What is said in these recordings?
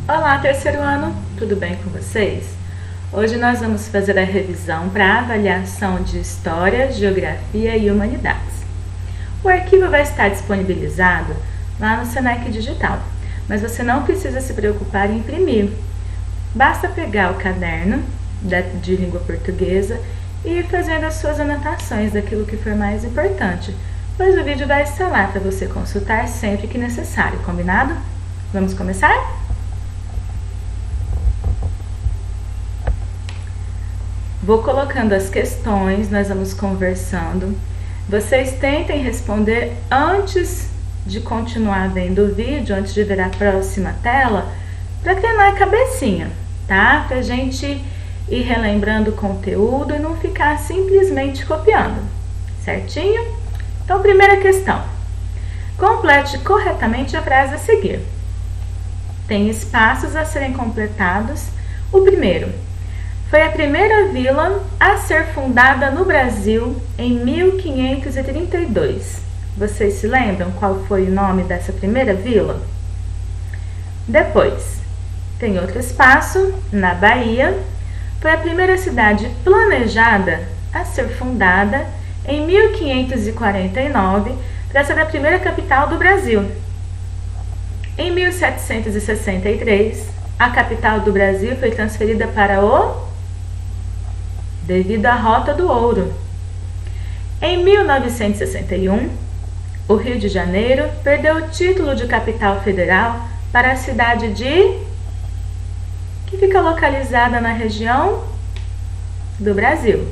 Olá, terceiro ano, tudo bem com vocês? Hoje nós vamos fazer a revisão para avaliação de História, Geografia e Humanidades. O arquivo vai estar disponibilizado lá no Senac Digital, mas você não precisa se preocupar em imprimir. Basta pegar o caderno de língua portuguesa e ir fazendo as suas anotações daquilo que for mais importante, pois o vídeo vai estar lá para você consultar sempre que necessário, combinado? Vamos começar? Vou colocando as questões, nós vamos conversando. Vocês tentem responder antes de continuar vendo o vídeo, antes de ver a próxima tela, para treinar a cabecinha, tá? Pra gente ir relembrando o conteúdo e não ficar simplesmente copiando, certinho? Então, primeira questão. Complete corretamente a frase a seguir. Tem espaços a serem completados. O primeiro: foi a primeira vila a ser fundada no Brasil em 1532. Vocês se lembram qual foi o nome dessa primeira vila? Depois, tem outro espaço, na Bahia. Foi a primeira cidade planejada a ser fundada em 1549 para ser a primeira capital do Brasil. Em 1763, a capital do Brasil foi transferida para devido à Rota do Ouro. Em 1961, o Rio de Janeiro perdeu o título de capital federal para a cidade que fica localizada na região do Brasil.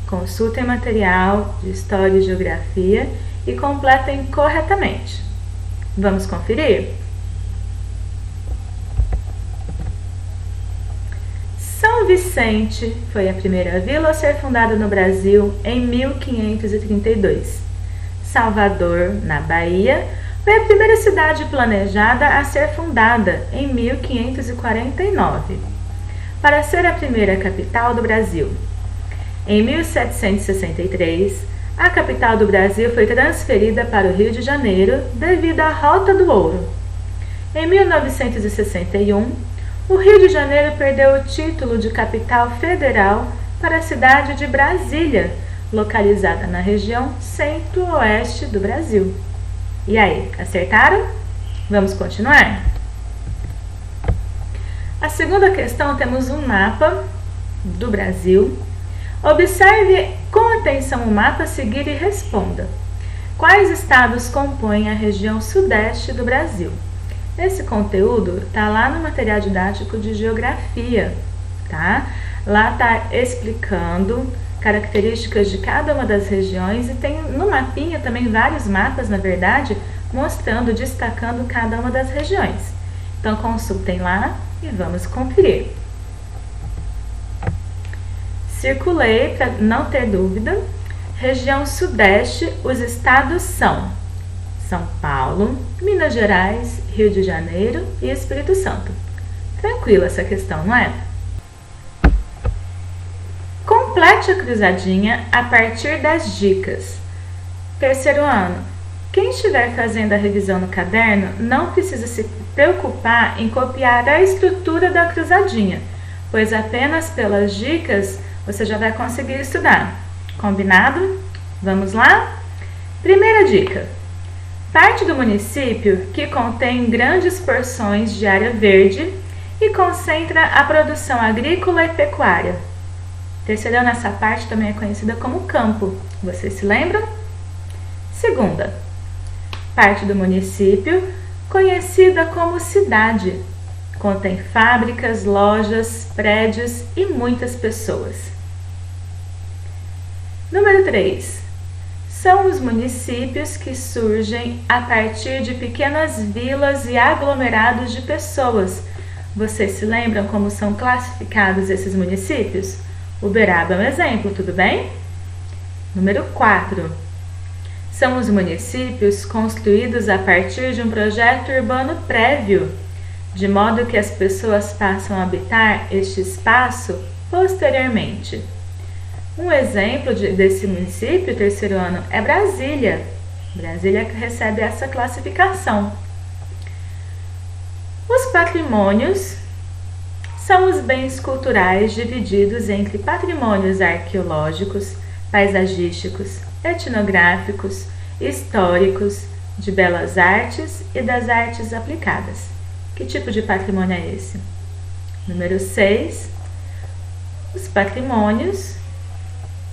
Consultem material de História e Geografia e completem corretamente. Vamos conferir? São Vicente foi a primeira vila a ser fundada no Brasil em 1532. Salvador, na Bahia, foi a primeira cidade planejada a ser fundada em 1549, para ser a primeira capital do Brasil. Em 1763, a capital do Brasil foi transferida para o Rio de Janeiro devido à Rota do Ouro. Em 1961, o Rio de Janeiro perdeu o título de capital federal para a cidade de Brasília, localizada na região centro-oeste do Brasil. E aí, acertaram? Vamos continuar? A segunda questão, temos um mapa do Brasil. Observe com atenção o mapa a seguir e responda. Quais estados compõem a região sudeste do Brasil? Esse conteúdo está lá no material didático de Geografia, tá? Lá está explicando características de cada uma das regiões e tem no mapinha também vários mapas, na verdade, mostrando, destacando cada uma das regiões. Então, consultem lá e vamos conferir. Circulei para não ter dúvida. Região Sudeste, os estados são São Paulo, Minas Gerais, Rio de Janeiro e Espírito Santo. Tranquila essa questão, não é? Complete a cruzadinha a partir das dicas. Terceiro ano, quem estiver fazendo a revisão no caderno não precisa se preocupar em copiar a estrutura da cruzadinha, pois apenas pelas dicas você já vai conseguir estudar. Combinado? Vamos lá? Primeira dica. Parte do município que contém grandes porções de área verde e concentra a produção agrícola e pecuária. Terceiro ano, essa parte também é conhecida como campo. Vocês se lembram? Segunda. Parte do município conhecida como cidade. Contém fábricas, lojas, prédios e muitas pessoas. Número 3. São os municípios que surgem a partir de pequenas vilas e aglomerados de pessoas. Vocês se lembram como são classificados esses municípios? Uberaba é um exemplo, tudo bem? Número 4. São os municípios construídos a partir de um projeto urbano prévio, de modo que as pessoas passam a habitar este espaço posteriormente. Um exemplo desse município, terceiro ano, é Brasília. Brasília recebe essa classificação. Os patrimônios são os bens culturais divididos entre patrimônios arqueológicos, paisagísticos, etnográficos, históricos, de belas artes e das artes aplicadas. Que tipo de patrimônio é esse? Número 6. Os patrimônios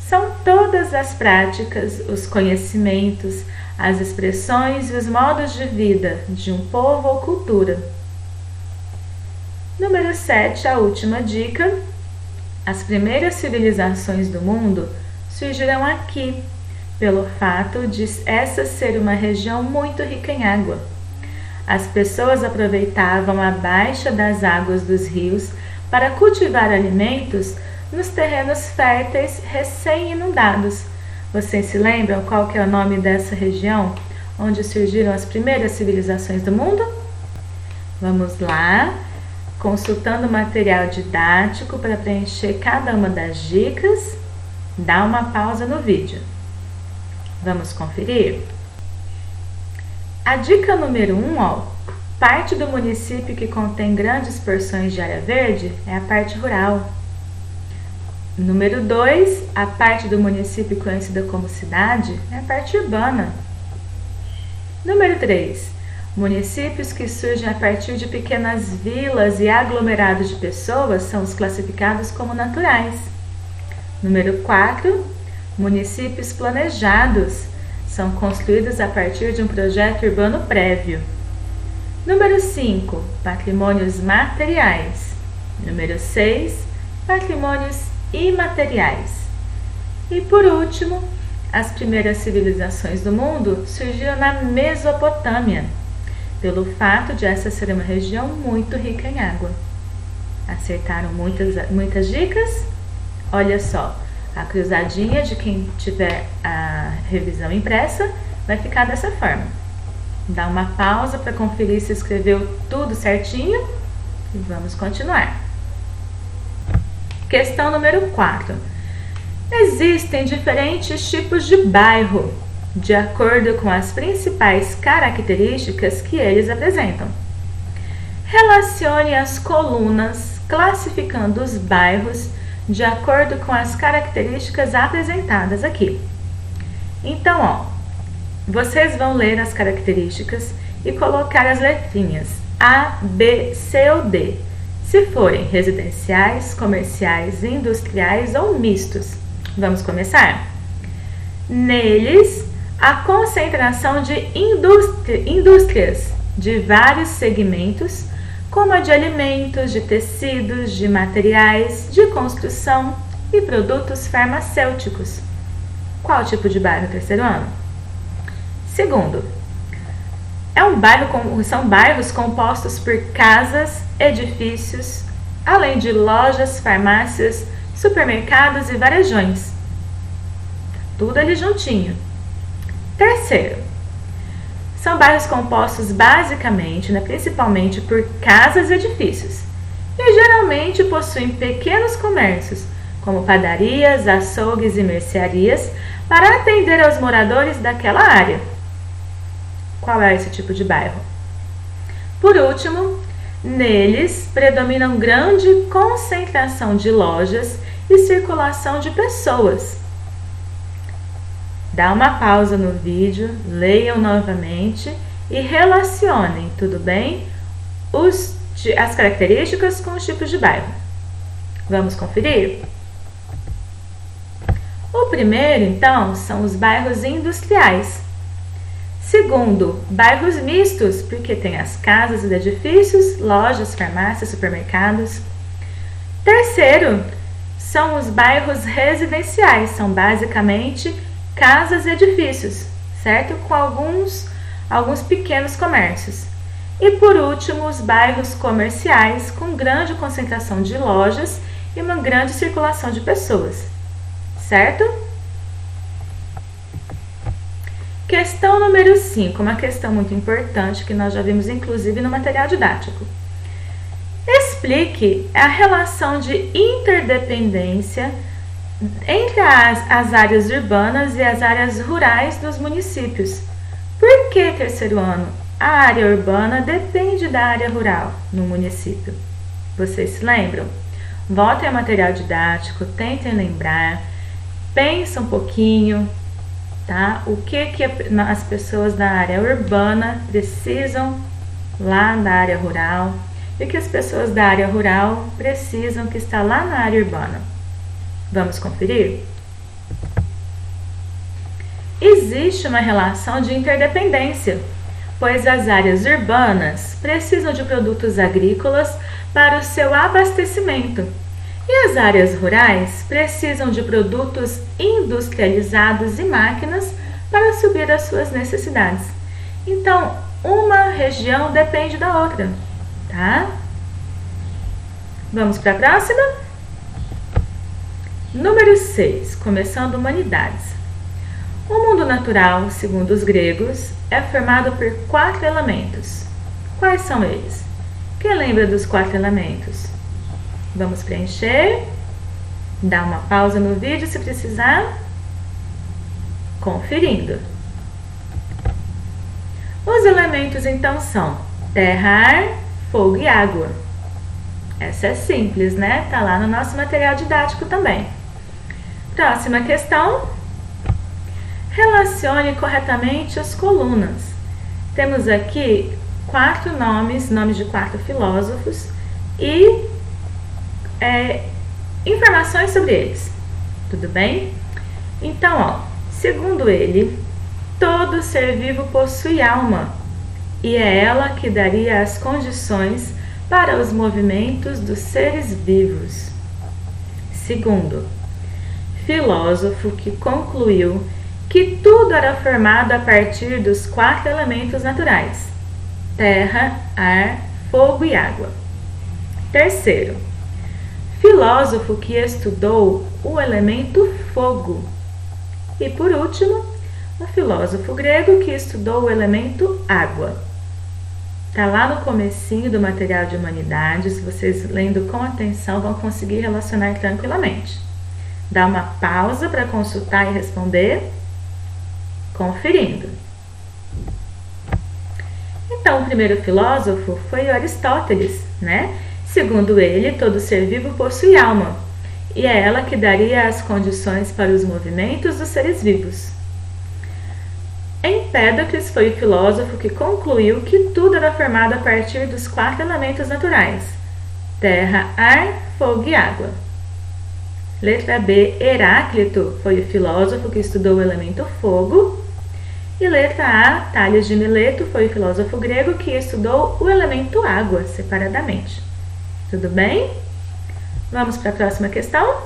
são todas as práticas, os conhecimentos, as expressões e os modos de vida de um povo ou cultura. Número 7, a última dica. As primeiras civilizações do mundo surgiram aqui, pelo fato de essa ser uma região muito rica em água. As pessoas aproveitavam a baixa das águas dos rios para cultivar alimentos nos terrenos férteis recém-inundados. Vocês se lembram qual que é o nome dessa região onde surgiram as primeiras civilizações do mundo? Vamos lá, consultando o material didático para preencher cada uma das dicas, dá uma pausa no vídeo. Vamos conferir? A dica número 1, parte do município que contém grandes porções de área verde é a parte rural. Número 2, a parte do município conhecida como cidade é a parte urbana. Número 3, municípios que surgem a partir de pequenas vilas e aglomerados de pessoas são os classificados como naturais. Número 4, municípios planejados são construídos a partir de um projeto urbano prévio. Número 5, patrimônios materiais. Número 6, patrimônios imateriais. E por último, as primeiras civilizações do mundo surgiram na Mesopotâmia, pelo fato de essa ser uma região muito rica em água. Acertaram muitas dicas? Olha só, a cruzadinha de quem tiver a revisão impressa vai ficar dessa forma. Dá uma pausa para conferir se escreveu tudo certinho e vamos continuar. Questão número 4. Existem diferentes tipos de bairro, de acordo com as principais características que eles apresentam. Relacione as colunas classificando os bairros de acordo com as características apresentadas aqui. Então, vocês vão ler as características e colocar as letrinhas A, B, C ou D, se forem residenciais, comerciais, industriais ou mistos. Vamos começar? Neles, a concentração de indústrias de vários segmentos, como a de alimentos, de tecidos, de materiais, de construção e produtos farmacêuticos. Qual tipo de bairro, terceiro ano? Segundo, são bairros compostos por casas, edifícios, além de lojas, farmácias, supermercados e varejões. Tudo ali juntinho. Terceiro, são bairros compostos basicamente, principalmente por casas e edifícios, e geralmente possuem pequenos comércios, como padarias, açougues e mercearias, para atender aos moradores daquela área. Qual é esse tipo de bairro? Por último, neles predominam grande concentração de lojas e circulação de pessoas. Dá uma pausa no vídeo, leiam novamente e relacionem, tudo bem? As características com os tipos de bairro. Vamos conferir? O primeiro, então, são os bairros industriais. Segundo, bairros mistos, porque tem as casas e edifícios, lojas, farmácias, supermercados. Terceiro, são os bairros residenciais, são basicamente casas e edifícios, certo? Com alguns pequenos comércios. E por último, os bairros comerciais, com grande concentração de lojas e uma grande circulação de pessoas, certo? Questão número 5, uma questão muito importante que nós já vimos inclusive no material didático. Explique a relação de interdependência entre as áreas urbanas e as áreas rurais dos municípios. Por que, terceiro ano, a área urbana depende da área rural no município. Vocês se lembram? Voltem ao material didático, tentem lembrar, pensem um pouquinho, tá? O que as pessoas da área urbana precisam lá da área rural e o que as pessoas da área rural precisam que está lá na área urbana. Vamos conferir? Existe uma relação de interdependência, pois as áreas urbanas precisam de produtos agrícolas para o seu abastecimento e as áreas rurais precisam de produtos industrializados e máquinas para suprir as suas necessidades. Então, uma região depende da outra, tá? Vamos para a próxima? Número 6, começando humanidades. O mundo natural, segundo os gregos, é formado por 4 elementos. Quais são eles? Quem lembra dos 4 elementos? Vamos preencher. Dá uma pausa no vídeo se precisar. Conferindo. Os elementos então são terra, ar, fogo e água. Essa é simples, né? Tá lá no nosso material didático também. Próxima questão. Relacione corretamente as colunas. Temos aqui 4 nomes de 4 filósofos e informações sobre eles. Tudo bem? Então, ó, segundo ele, todo ser vivo possui alma e é ela que daria as condições para os movimentos dos seres vivos. Segundo, filósofo que concluiu que tudo era formado a partir dos 4 elementos naturais: terra, ar, fogo e água. Terceiro, filósofo que estudou o elemento fogo. E por último, o filósofo grego que estudou o elemento água. Tá lá no comecinho do material de humanidades, vocês lendo com atenção vão conseguir relacionar tranquilamente. Dá uma pausa para consultar e responder. Conferindo. Então, o primeiro filósofo foi Aristóteles, né? Segundo ele, todo ser vivo possui alma, e é ela que daria as condições para os movimentos dos seres vivos. Empédocles foi o filósofo que concluiu que tudo era formado a partir dos 4 elementos naturais: terra, ar, fogo e água. Letra B, Heráclito foi o filósofo que estudou o elemento fogo. E letra A, Tales de Mileto foi o filósofo grego que estudou o elemento água separadamente. Tudo bem? Vamos para a próxima questão?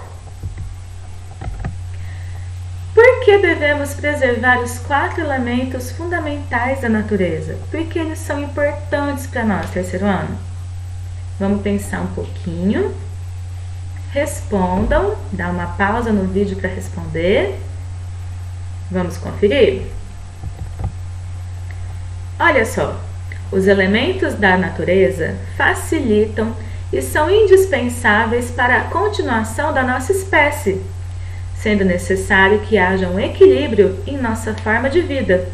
Por que devemos preservar os 4 elementos fundamentais da natureza? Porque eles são importantes para nós, terceiro ano. Vamos pensar um pouquinho. Respondam, dá uma pausa no vídeo para responder. Vamos conferir? Olha só, os elementos da natureza facilitam e são indispensáveis para a continuação da nossa espécie, sendo necessário que haja um equilíbrio em nossa forma de vida,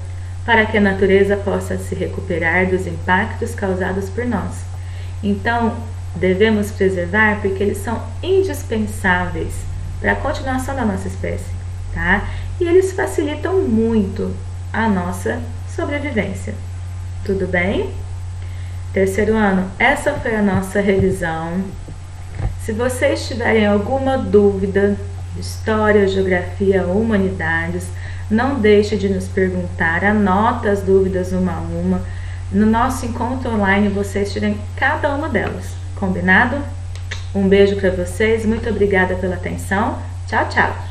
para que a natureza possa se recuperar dos impactos causados por nós. Então, devemos preservar porque eles são indispensáveis para a continuação da nossa espécie, tá? E eles facilitam muito a nossa sobrevivência. Tudo bem? Terceiro ano, essa foi a nossa revisão. Se vocês tiverem alguma dúvida de história, geografia ou humanidades, não deixe de nos perguntar, anota as dúvidas uma a uma. No nosso encontro online vocês tirem cada uma delas. Combinado? Um beijo para vocês, muito obrigada pela atenção. Tchau, tchau!